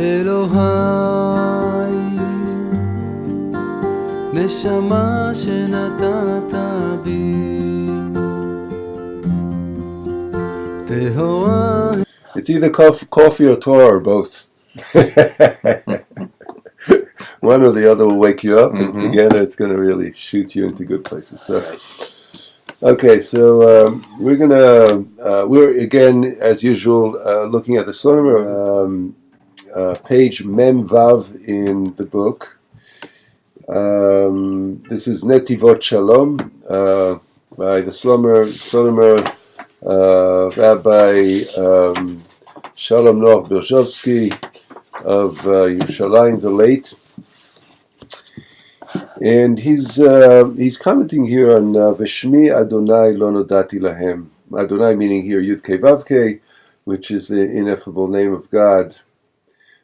אלוהי, נשמה שנתת בי, טהורה. It's either coffee or Torah or both. One or the other will wake you up, and together it's going to really shoot you into good places. So, okay, so we're again, as usual, looking at the Slomer, page Mem Vav in the book. This is Netivot Shalom by the Slomer Rabbi Shalom Noach Berzhovsky of Yerushalayim the Late, and he's commenting here on Veshmi Adonai Lo Nodati Lahem. Adonai meaning here Yud Kei Vav Kei, which is the ineffable name of God,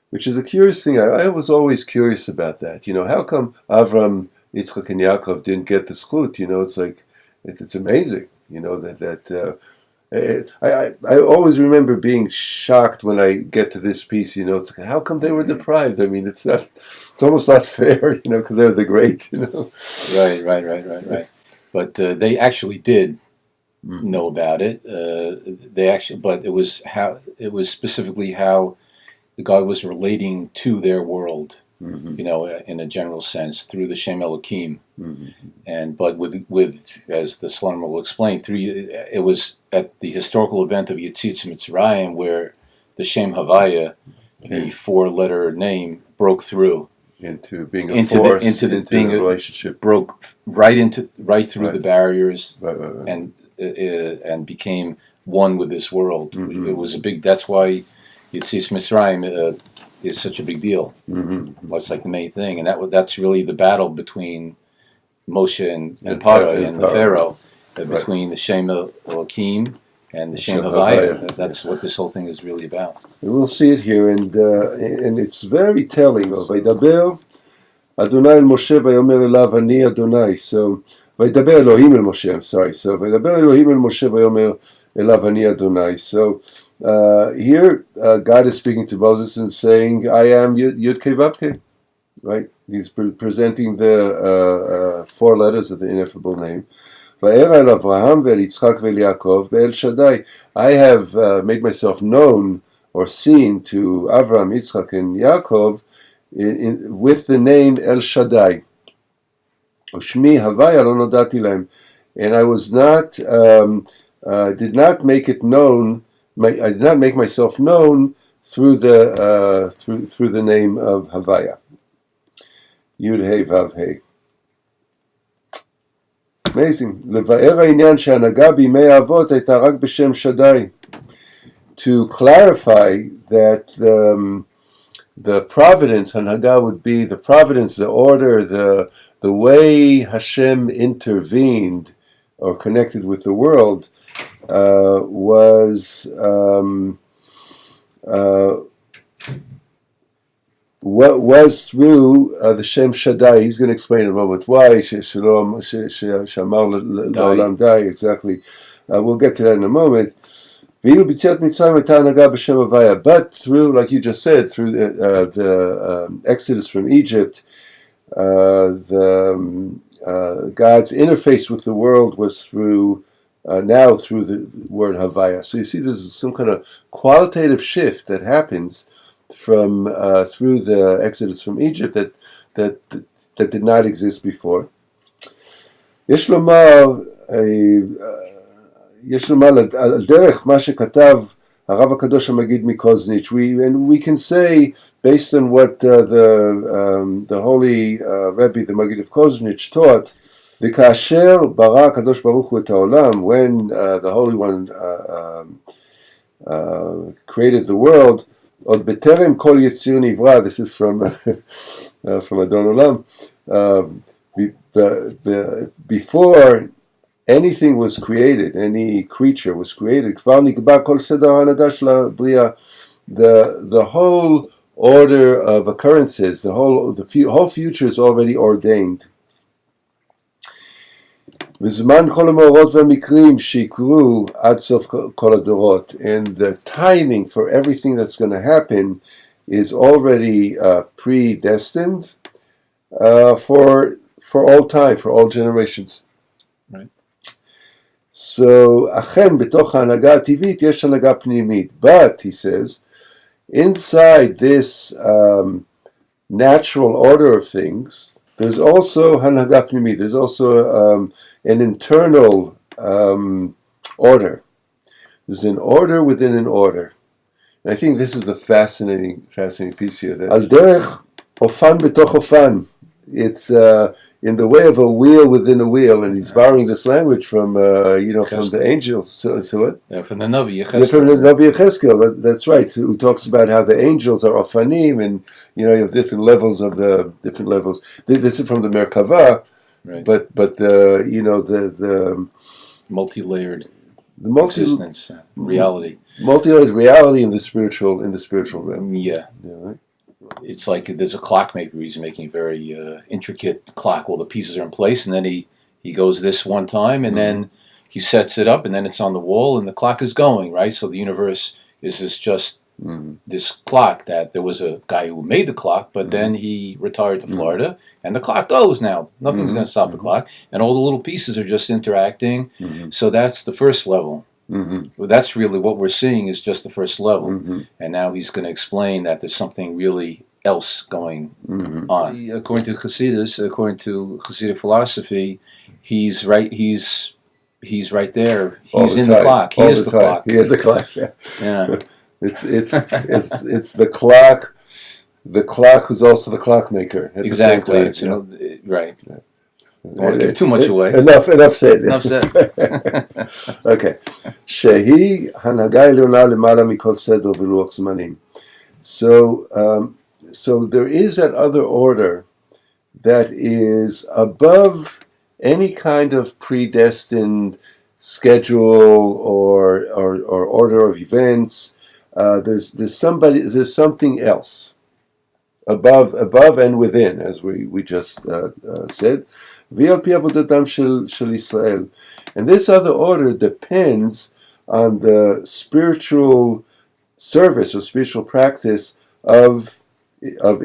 which is a curious thing. I was always curious about that. You know, how come Avram, Yitzchak, and Yaakov didn't get the zchut? You know, it's like it's amazing. You know that. I always remember being shocked when I get to this piece. You know, it's like, how come they were deprived? I mean, it's almost not fair. You know, because they're the great. You know, right. But they actually did know about it. But it was specifically how God was relating to their world. You know, in a general sense, through the Shem Elokim, but with as the Slomer will explain, it was at the historical event of Yetzias Mitzrayim where the Shem Havaya, the four-letter name, broke through into being a force, into being a relationship, broke right through the barriers, and became one with this world. It was a big. That's why Yetzias Mitzrayim is such a big deal. That's like the main thing, and that's really the battle between Moshe and Paro and the Pharaoh, between the Shem Elokim and the Shem Havaya. That's what this whole thing is really about. And we'll see it here, and it's very telling. Vaydaber Adonai el Moshe vayomer elav ani Adonai. So Vaydaber Elohim el Moshe. I'm sorry. So Vaydaber Elohim el Moshe vayomer elav ani Adonai. So here, God is speaking to Moses and saying, I am Yud Kei Vav Kei, right? He's presenting the four letters of the ineffable name. Va'era el Avraham ve'el Yitzchak ve'el Yaakov ve'el Shaddai. I have made myself known or seen to Avram, Yitzchak, and Yaakov with the name El Shaddai. Ushmi Havaya lo nodati lahem. And I was not, did not make it known. I did not make myself known through the through the name of Havaya. Yud Hey Vav Hey. Amazing. לבאר העניין שהנהגה בימי האבות הייתה רק בשם שדי. To clarify that the providence, Hanhaga would be the providence, the order, the way Hashem intervened or connected with the world, was what was through the Shem Shaddai. He's going to explain in a moment why. Shalom, Shamar La'olam Dai. Exactly. We'll get to that in a moment. But through, like you just said, through the Exodus from Egypt, God's interface with the world was through now through the word Havaya. So you see, there's some kind of qualitative shift that happens from through the Exodus from Egypt that did not exist before. יש לומר על דרך מה שכתב הרב הקדוש המגיד מקוזניץ'. We can say, based on what the holy Rebbe, the Maggid of Koznich, taught, וכאשר ברא הקדוש ברוך הוא את העולם, when the Holy One created the world, עוד בטרם כל יציר נברא, this is from Adon Olam, before anything was created, any creature was created, כבר נקבע כל סדר ההנהגה של הבריאה, the whole order of occurrences, the whole future is already ordained. וזמן כל המאורעות והמקרים שיקרו עד סוף כל הדורות, and the timing for everything that's going to happen is already predestined for all time, for all generations. Right. So, אכן בתוך ההנהגה הטבעית יש הנהגה פנימית. But, he says, inside this natural order of things, there's also הנהגה פנימית. There's also an internal order. There's an order within an order. And I think this is the fascinating piece here. That על דרך אופן בתוך אופן. It's in the way of a wheel within a wheel, and he's borrowing this language from from the angels. So what? Yeah, from the Navi Yeah, from the Navi Yechezkel. That's right. Who talks about how the angels are ofanim, and you have different levels of the different levels. This is from the Merkava, right. but the multi-layered existence, reality, multi-layered reality in the spiritual realm. Yeah. Right. It's like there's a clockmaker. He's making a very intricate clock. All the pieces are in place, and then he goes this one time, and then he sets it up, and then it's on the wall, and the clock is going, right? So the universe is this clock that there was a guy who made the clock, but then he retired to Florida, and the clock goes now. Nothing's going to stop the clock, and all the little pieces are just interacting. So that's the first level. Well, that's really what we're seeing is just the first level, and now he's going to explain that there's something really else going on. According to Chassidus, according to Chassidic philosophy, he's right. He's right there. He's in the clock. He is the clock. He is the clock. Yeah. Yeah. It's the clock. The clock who's also the clockmaker. Exactly. It's right. I don't want to give too much away. Enough said. Enough said. Okay. שהיא הנהגה עליונה למעלה מכל סדר ולוח זמנים. So there is that other order that is above any kind of predestined schedule or order of events. There's something else above and within, as we just said. VLP Avodatam Shel Israel. And this other order depends on the spiritual service or spiritual practice of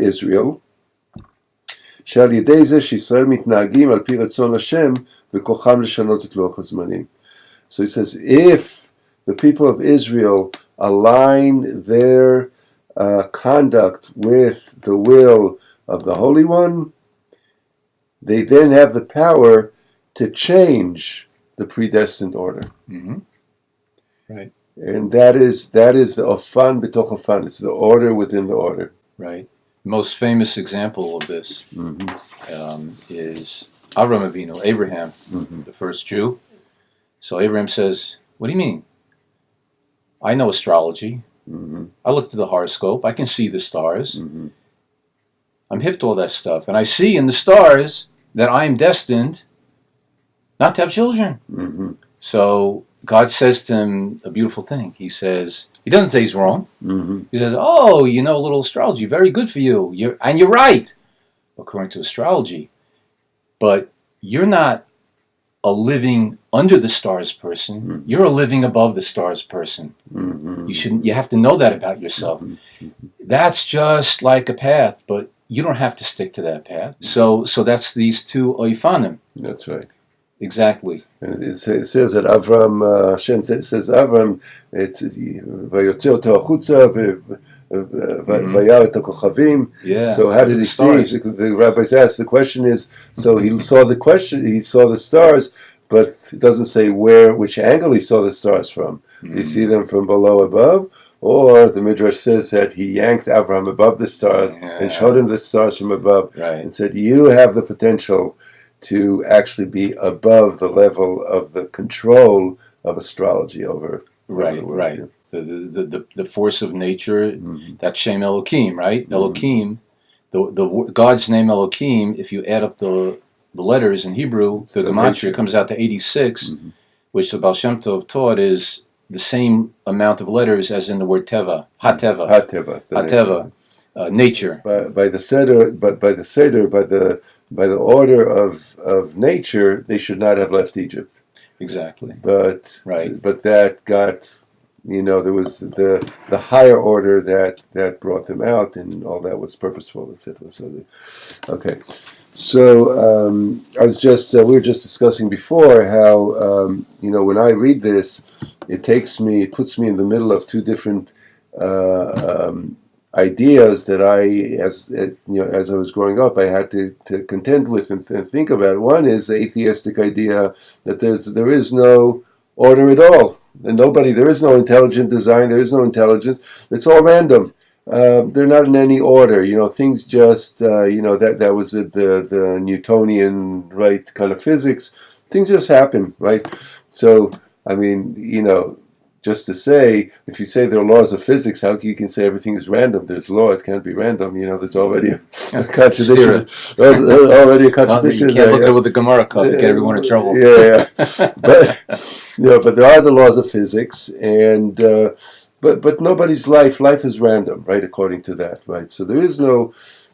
Israel. שעל ידי זה שישראל מתנהגים על פי רצון השם וכוחם לשנות את לוח הזמנים. So he says, if the people of Israel align their conduct with the will of the Holy One, they then have the power to change the predestined order. Right. And that is the ofan b'toch ofan. It's the order within the order. Right. The most famous example of this is Avram Avinu, Abraham, the first Jew. So Abraham says, "What do you mean? I know astrology. I looked at the horoscope. I can see the stars. I'm hip to all that stuff. And I see in the stars that I am destined not to have children." So God says to him a beautiful thing. He doesn't say he's wrong. He says, "Oh, you know a little astrology. Very good for you. You're right, according to astrology. But you're not a living under the stars person. You're a living above the stars person. You have to know that about yourself. That's just like a path, but you don't have to stick to that path." So that's these two oifanim. That's right. Exactly. And it says that Avram, Hashem says Avram, it's ויוצא אותו החוצה וירא את הכוכבים. So how did he see? The rabbis asked. The question is, so he saw the stars, but it doesn't say which angle he saw the stars from. Did he see them from below, above? Or the Midrash says that he yanked Avram above the stars and showed him the stars from above and said, "You have the potential to actually be above the level of the control of astrology over." Right. The force of nature, that's Shem Elohim, right? Elohim, the God's name Elohim, if you add up the letters in Hebrew, the Gematria comes out to 86, which the Baal Shem Tov taught is the same amount of letters as in the word Teva, HaTeva, nature. By the Seder, by the order of nature, they should not have left Egypt. Exactly. But that got there was the higher order that brought them out, and all that was purposeful, etc. Okay. So I was just we were just discussing before how when I read this, it puts me in the middle of two different ideas that as I was growing up, I had to contend with and think about. One is the atheistic idea that there is no order at all, and there is no intelligent design, there is no intelligence. It's all random. They're not in any order. Things just that was the Newtonian kind of physics. Things just happen, right? So I mean, just to say, if you say there are laws of physics, how you can say everything is random? There's law; it can't be random. There's already a contradiction. Already a contradiction. You can't look at it with the Gemara cup and get everyone in trouble. Yeah. But there are the laws of physics, and but nobody's life is random, right? According to that, right? So there is no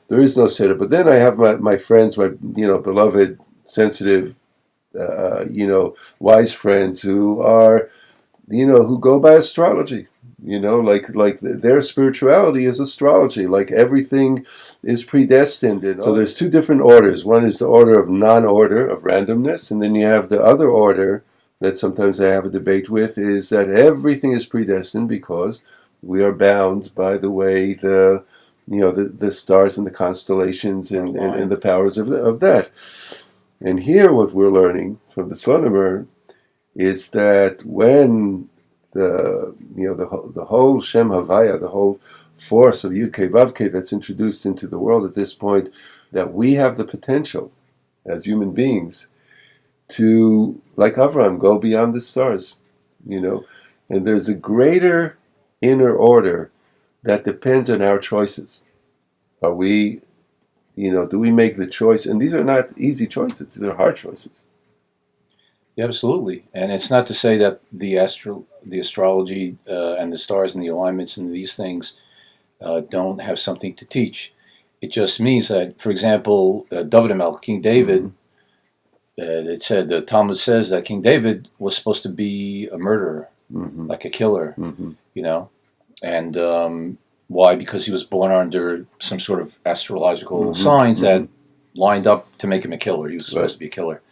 setup. But then I have my friends, my beloved, sensitive, wise friends who are. Who go by astrology, like their spirituality is astrology, like everything is predestined. So there's two different orders. One is the order of non-order, of randomness, and then you have the other order that sometimes I have a debate with, is that everything is predestined because we are bound by the way the stars and the constellations and the powers of that. And here what we're learning from the Slonimer is that when the whole Shem Havaya, the whole force of Yud Kei Vav Kei that's introduced into the world at this point, that we have the potential as human beings to, like Avram, go beyond the stars, and there's a greater inner order that depends on our choices. Are we, do we make the choice? And these are not easy choices; these are hard choices. Yeah, absolutely. And it's not to say that the astrology and the stars and the alignments and these things don't have something to teach. It just means that, for example, David HaMelech, King David, it said, the Talmud says that King David was supposed to be a murderer, like a killer, and why? Because he was born under some sort of astrological signs that lined up to make him a killer. He was supposed to be a killer.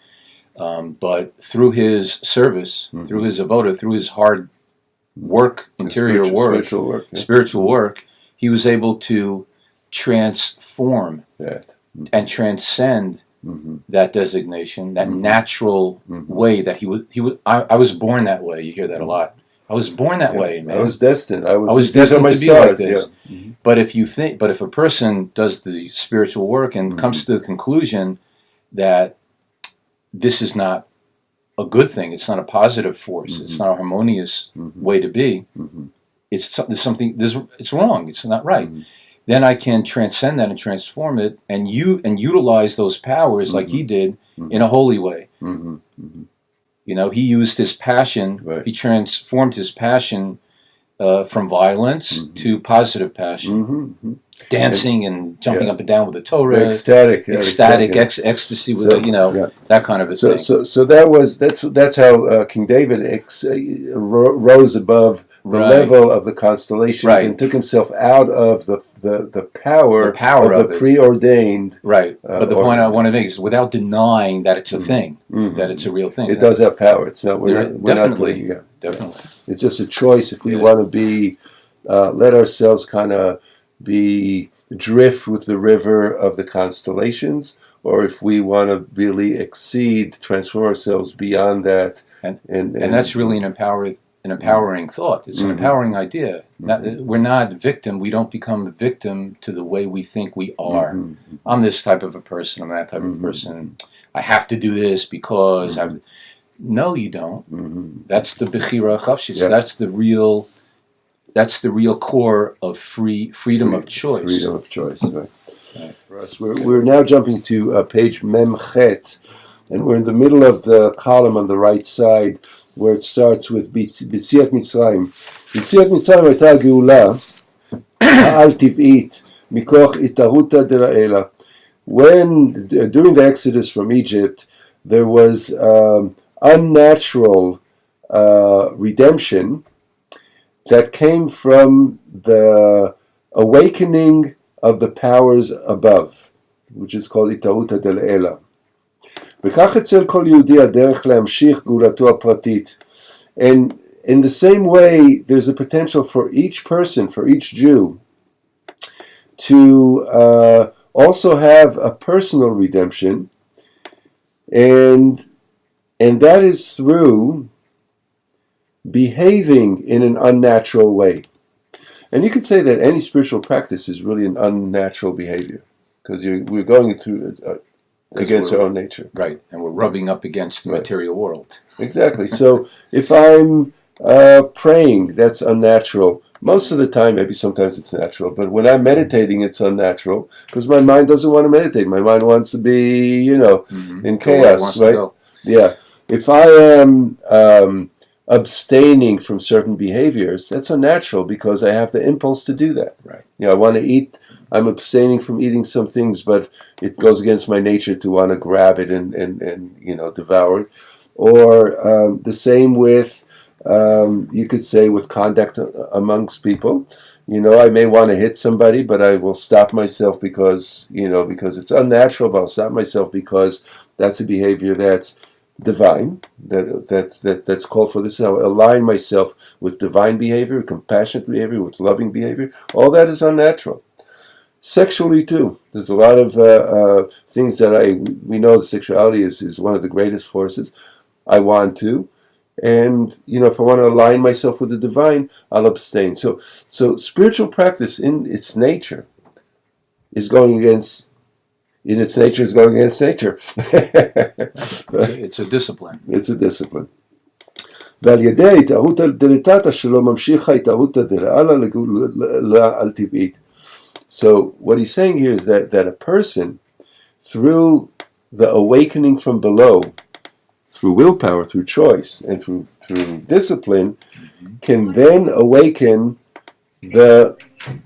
But through his service, through his avoda, through his hard work, spiritual work, he was able to transform and transcend that designation, that natural way that he was. I was born that way. You hear that a lot. I was born that way, man. I was destined. I was destined to be like this. Yeah. But if a person does the spiritual work and comes to the conclusion that this is not a good thing, it's not a positive force, it's not a harmonious way to be, it's wrong, it's not right, then I can transcend that and transform it and utilize those powers like he did in a holy way. He used his passion, he transformed his passion from violence to positive passion. Dancing and jumping up and down with the Torah, ecstatic ecstasy with that kind of a thing. So that's how King David rose above the level of the constellations and took himself out of the power of the preordained. Right. But the point I want to make is without denying that it's a thing, that it's a real thing. It does have power. It's not. We're definitely. Not Definitely. It's just a choice if we want to be, let ourselves kind of drift with the river of the constellations, or if we want to really transform ourselves beyond that. And that's really an empowering thought. It's an empowering idea. We're not victim. We don't become a victim to the way we think we are. I'm this type of a person. I'm that type of person. I have to do this because No, you don't. That's the Bechira Chavshis. That's the real core of freedom of choice. Freedom of choice, right. For us, we're now jumping to page Memchet, and we're in the middle of the column on the right side, where it starts with B'tziat Mitzrayim. B'tziat Mitzrayim הייתה גאולה העל טבעית מכוח התערותא דלעילא. When, during the Exodus from Egypt, there was unnatural redemption that came from the awakening of the powers above, which is called התערותא דלעילא. וכך אצל כל יהודי הדרך להמשיך גאולתו הפרטית. And in the same way, there's a potential for each person, for each Jew, to also have a personal redemption, and that is through behaving in an unnatural way. And you could say that any spiritual practice is really an unnatural behavior, because we're going through against our own nature. Right, and we're rubbing up against the material world. Exactly. So if I'm praying, that's unnatural. Most of the time, maybe sometimes it's natural, but when I'm meditating, it's unnatural, because my mind doesn't want to meditate. My mind wants to be, in chaos, right? Yeah. If I am abstaining from certain behaviors, that's unnatural, because I have the impulse to do that. Right. I want to eat. I'm abstaining from eating some things, but it goes against my nature to want to grab it and devour it. Or the same with, you could say, with conduct amongst people. I may want to hit somebody, but I will stop myself because it's unnatural, but I'll stop myself because that's a behavior that's divine, that's called for. This is how I align myself with divine behavior, compassionate behavior, with loving behavior. All that is unnatural. Sexually too, there's a lot of things that we know that sexuality is one of the greatest forces. I want to, and if I want to align myself with the divine, I'll abstain. So spiritual practice in its nature is going against nature. It's a discipline. It's a discipline. ועל ידי ההתערותא דלתתא שלו ממשיכה ההתערותא דלעילא לגאולה על טבעית. So what he's saying here is that a person, through the awakening from below, through willpower, through choice, and through discipline, can then awaken the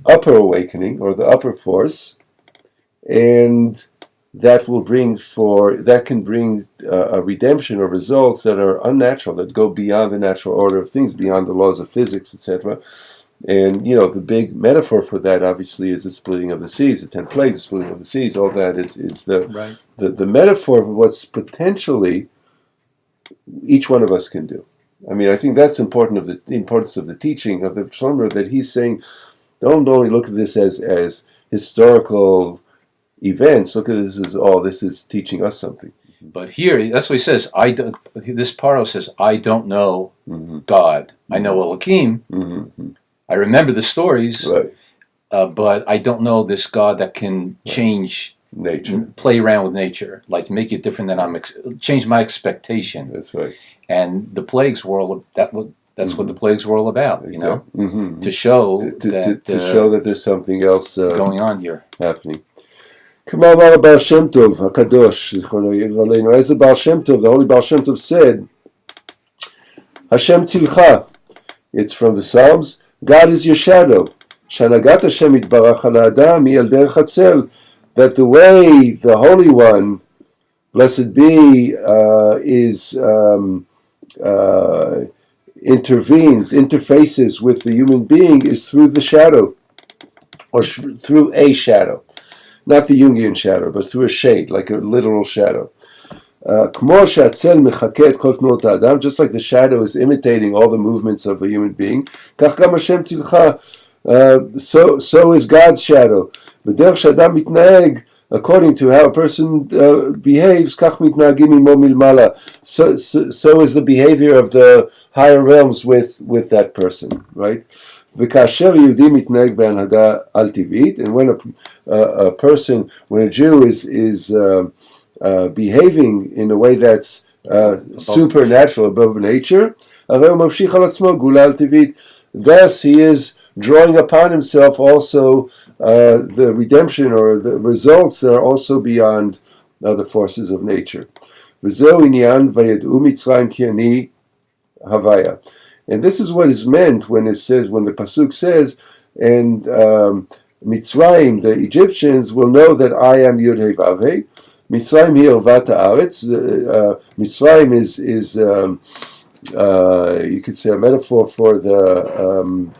upper awakening, or the upper force, and that can bring a redemption or results that are unnatural, that go beyond the natural order of things, beyond the laws of physics, etc. And the big metaphor for that, obviously, is the splitting of the seas, the 10 plagues, the splitting of the seas. All that is the metaphor of what's potentially each one of us can do. I mean, I think that's important, of the importance of the teaching of the Shlomar, that he's saying, don't only look at this as historical events. Look at this as this is teaching us something. But here, that's what he says. This paro says, I don't know God. I know Elohim. Mm-hmm. I remember the stories, Right. But I don't know this God that can change Nature. Play around with nature, like make it different than change my expectation. That's right. And the plagues were all that's what the plagues were all about, Exactly. to show to show that there's something else going on here. happening. כמו אמר הבעל שם טוב הקדוש, זיכרונו עלינו, as the Baal Shem Tov, the holy Baal Shem Tov said, Hashem tzilcha, it's from the Psalms, God is your shadow. שהנהגת השם יתברך על האדם היא על דרך הצל, that the way the Holy One, blessed be, interfaces with the human being is through the shadow, or through a shadow. Not the Jungian shadow, but through a shade, like a literal shadow. כמו שהצל מחקה את כל תנועות האדם, just like the shadow is imitating all the movements of a human being, כך גם השם צילך, so is God's shadow. בדרך שאדם מתנהג, according to how a person behaves, כך מתנהגים עמו מלמעלה. So is the behavior of the higher realms with that person, right? וכאשר יהודי מתנהג בהנהגה על טבעית, and when when a Jew is behaving in a way that's supernatural, above nature, הרי הוא ממשיך על עצמו גאולה על טבעית. Thus he is drawing upon himself also the redemption or the results that are also beyond the forces of nature. וזהו עניין וידעו מצרים כי אני הוויה. And this is what is meant when the pasuk says, and Mitzrayim, the Egyptians, will know that I am Yud Heh Vav Heh. Mitzrayim hi Ervat haaretz. Mitzrayim is you could say a metaphor for the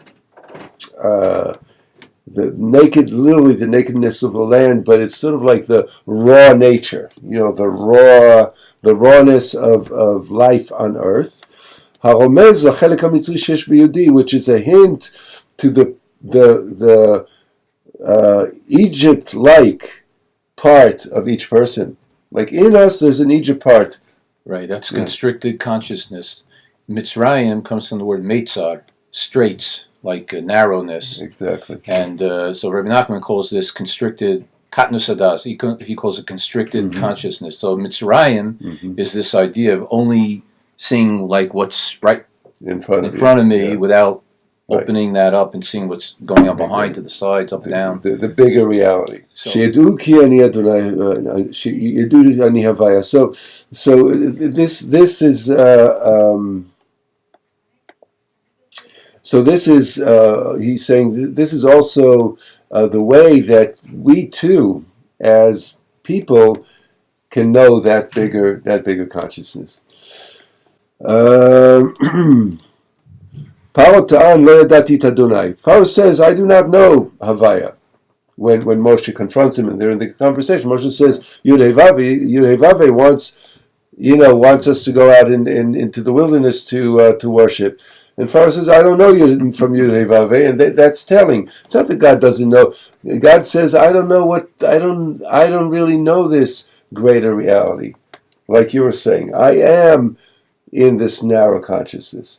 naked, literally the nakedness of the land, but it's sort of like the raw nature, the rawness of life on earth. הרומז לחלק המצרי שיש ביהודי, which is a hint to the Egypt-like part of each person. Like in us, there's an Egypt part. Right, that's constricted consciousness. Mitzrayim comes from the word Meitzar, straits, like narrowness. Exactly. And so Rabbi Nachman calls this constricted katnus hadas. He calls it constricted consciousness. So Mitzrayim is this idea of only seeing like what's right in front of me without opening that up and seeing what's going on behind, to the sides, up, down. The bigger reality. So this is he's saying this is also the way that we too, as people, can know that bigger consciousness. Paro ta'an lo yadati et Adonai. Paro says, I do not know Havaya. When Moshe confronts him and they're in the conversation, Moshe says, Yudhevave wants us to go out into the wilderness to worship. And Pharaoh says, I don't know you from Yudhevave, and that's telling. It's not that God doesn't know. God says, I don't really know this greater reality. Like you were saying, I am in this narrow consciousness.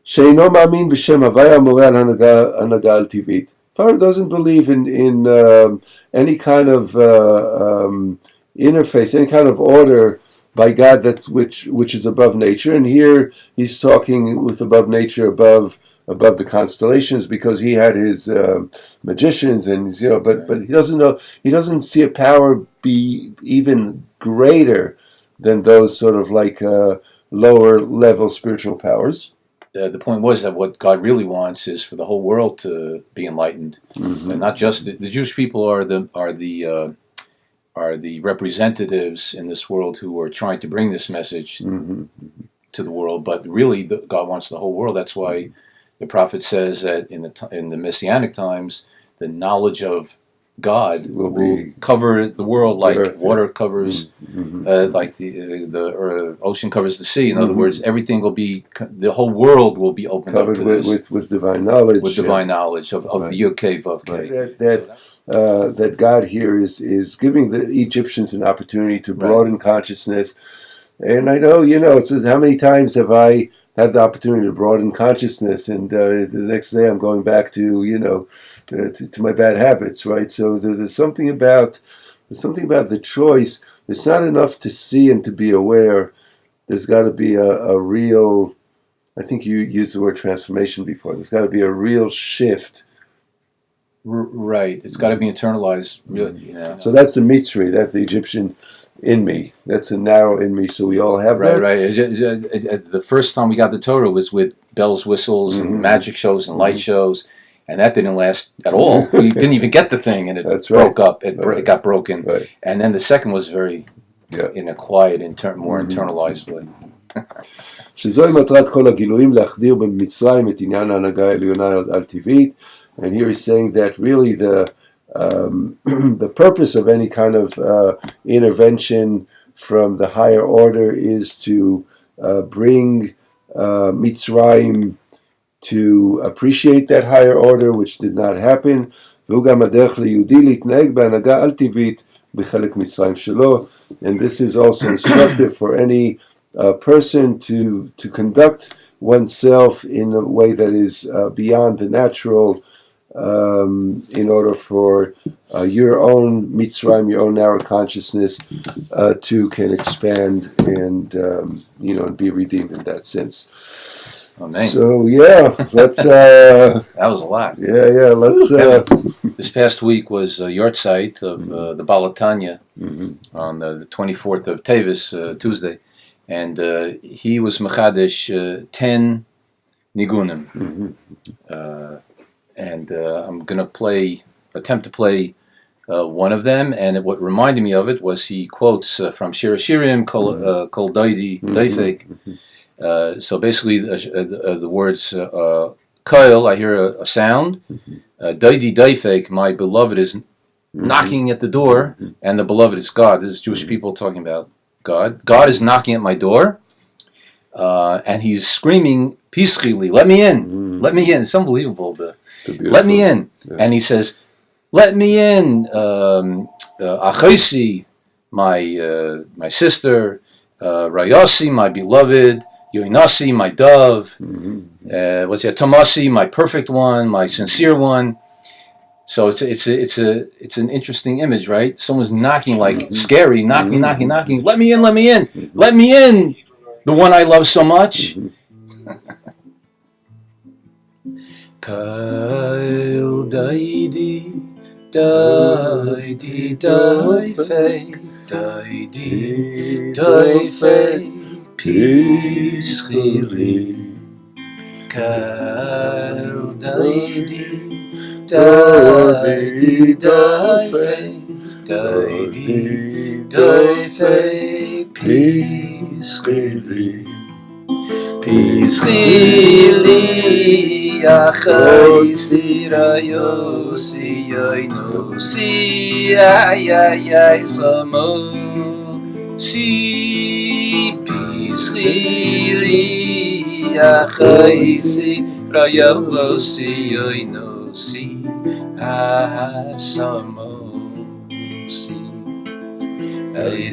Sheino ma'amin b'shem havaya moreh al hanaga al tivit. Pharaoh doesn't believe in any kind of interface, any kind of order by God which is above nature. And here he's talking with above nature, above the constellations, because he had his magicians and but he doesn't know. He doesn't see a power be even greater than those sort of like lower level spiritual powers. The point was that what God really wants is for the whole world to be enlightened, and not just the Jewish people are the representatives in this world who are trying to bring this message to the world. But really, God wants the whole world. That's why the prophet says that in the Messianic times, the knowledge of God will cover the world like water covers, like the ocean covers the sea. In other words, everything will be, the whole world will be opened covered up to this. With divine knowledge. With divine knowledge of the Yud-Kei Vav-Kei. That God here is giving the Egyptians an opportunity to broaden consciousness. And I know, it says, how many times have I had the opportunity to broaden consciousness, and the next day I'm going back to to my bad habits, right? So there's something about the choice. It's not enough to see and to be aware. There's got to be a real. I think you used the word transformation before. There's got to be a real shift. Right. It's got to be internalized. Really. So that's the Mitzri. That's the Egyptian in me. That's the narrow in me. So we all have that. Right. The first time we got the Torah was with bells, whistles, and magic shows and light shows, and that didn't last at all. We didn't even get the thing, and it broke up. It got broken. Right. And then the second was very in a quiet, more internalized way. שזוהי מטרת כל הגילויים להחדיר במצרים את עניין ההנהגה העליונה על טבעית. And here he's saying that really the purpose of any kind of intervention from the higher order is to bring Mitzrayim to appreciate that higher order, which did not happen. והוא גם הדרך ליהודי להתנהג בהנהגה על טבעית בחלק מצרים שלו. And this is also instructive for any person to conduct oneself in a way that is beyond the natural, in order for your own Mitzrayim, your own narrow consciousness, can expand and and be redeemed in that sense. Amen. So let's. That was a lot. Let's. This past week was a yahrzeit of the Baal Tanya on the 24th of Tevis, Tuesday, and he was Mechadesh 10 nigunim. And I'm going to attempt to play one of them. And what reminded me of it was he quotes from Shir Hashirim, Kol Doidi Deifek, So basically, the words "koil," I hear a sound. Daidi daifek, my beloved is knocking at the door, and the beloved is God. This is Jewish people talking about God. God is knocking at my door, and he's screaming, "Pischili, let me in, let me in." It's unbelievable. Let me in, and he says, "Let me in, Achaisi, my sister, Rayasi, my beloved, Yoinasi, my dove, Tomasi, my perfect one, my sincere one." So it's an interesting image, right? Someone's knocking, like scary, knocking. Let me in, let me in, let me in. The one I love so much. Kail daidi daifei pischili. Kail daidi daifei pischili. Pischili achaisi rayosi yoinosi ay samo si. Pischili achaisi rayosi yoinosi asamo si. Ay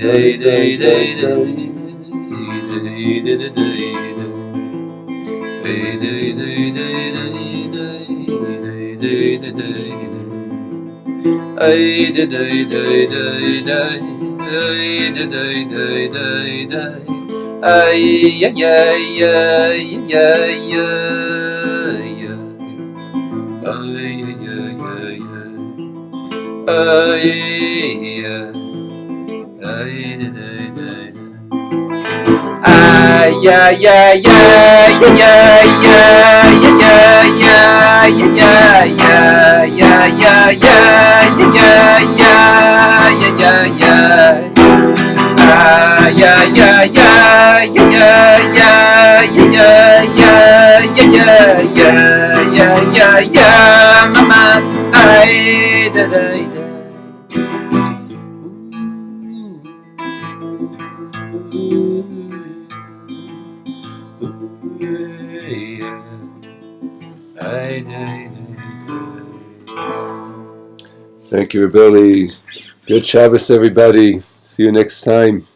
Thank you, Rebelli. Good Shabbos, everybody. See you next time.